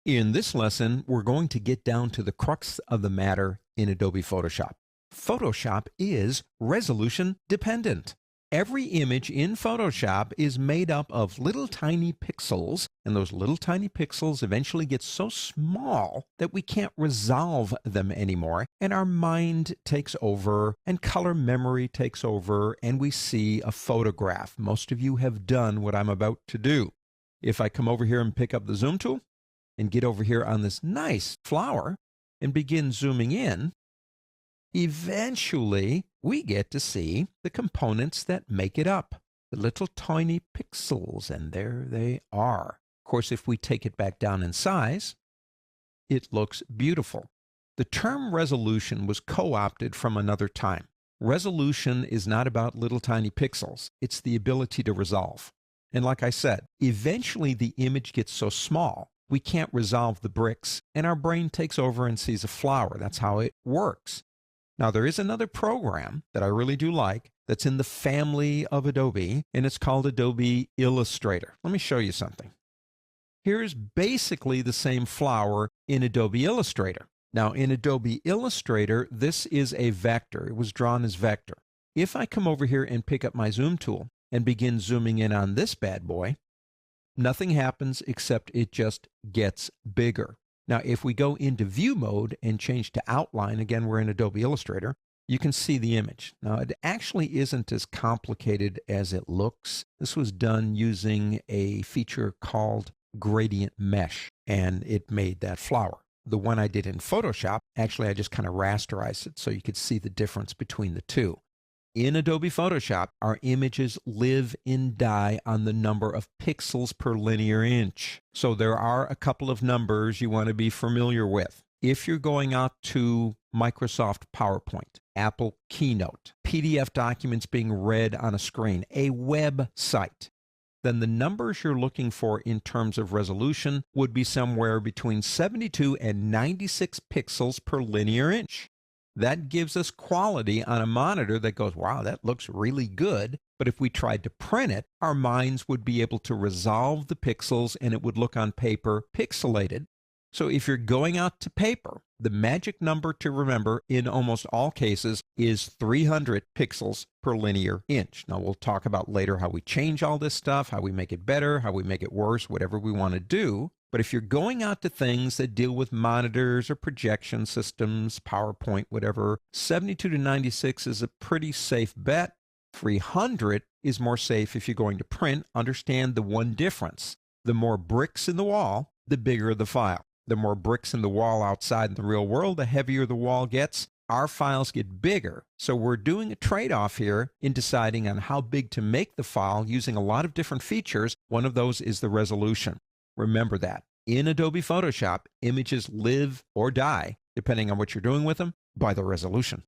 In this lesson, we're going to get down to the crux of the matter in Adobe Photoshop. Photoshop is resolution dependent. Every image in Photoshop is made up of little tiny pixels, and those little tiny pixels eventually get so small that we can't resolve them anymore, and our mind takes over, and color memory takes over, and we see a photograph. Most of you have done what I'm about to do. If I come over here and pick up the zoom tool, and get over here on this nice flower and begin zooming in, eventually we get to see the components that make it up, the little tiny pixels, and there they are. Of course, if we take it back down in size, it looks beautiful. The term resolution was co-opted from another time. Resolution is not about little tiny pixels. It's the ability to resolve. And like I said, eventually the image gets so small we can't resolve the bricks, and our brain takes over and sees a flower. That's how it works. Now, there is another program that I really do like that's in the family of Adobe, and it's called Adobe Illustrator. Let me show you something. Here's basically the same flower in Adobe Illustrator. Now, in Adobe Illustrator, this is a vector. It was drawn as vector. If I come over here and pick up my zoom tool and begin zooming in on this bad boy, nothing happens except it just gets bigger. Now, if we go into view mode and change to outline, again, we're in Adobe Illustrator, you can see the image. Now, it actually isn't as complicated as it looks. This was done using a feature called gradient mesh, and it made that flower. The one I did in Photoshop, actually, I just kind of rasterized it so you could see the difference between the two. In Adobe Photoshop, our images live and die on the number of pixels per linear inch. So there are a couple of numbers you want to be familiar with. If you're going out to Microsoft PowerPoint, Apple Keynote, PDF documents being read on a screen, a website, then the numbers you're looking for in terms of resolution would be somewhere between 72 and 96 pixels per linear inch. That gives us quality on a monitor that goes, wow, that looks really good. But if we tried to print it, our minds would be able to resolve the pixels and it would look on paper pixelated. So if you're going out to paper, the magic number to remember in almost all cases is 300 pixels per linear inch. Now, we'll talk about later how we change all this stuff, how we make it better, how we make it worse, whatever we want to do. But if you're going out to things that deal with monitors or projection systems, PowerPoint, whatever, 72 to 96 is a pretty safe bet. 300 is more safe if you're going to print. Understand the one difference. The more bricks in the wall, the bigger the file. The more bricks in the wall outside in the real world, the heavier the wall gets. Our files get bigger. So we're doing a trade-off here in deciding on how big to make the file using a lot of different features. One of those is the resolution. Remember that. In Adobe Photoshop, images live or die, depending on what you're doing with them, by the resolution.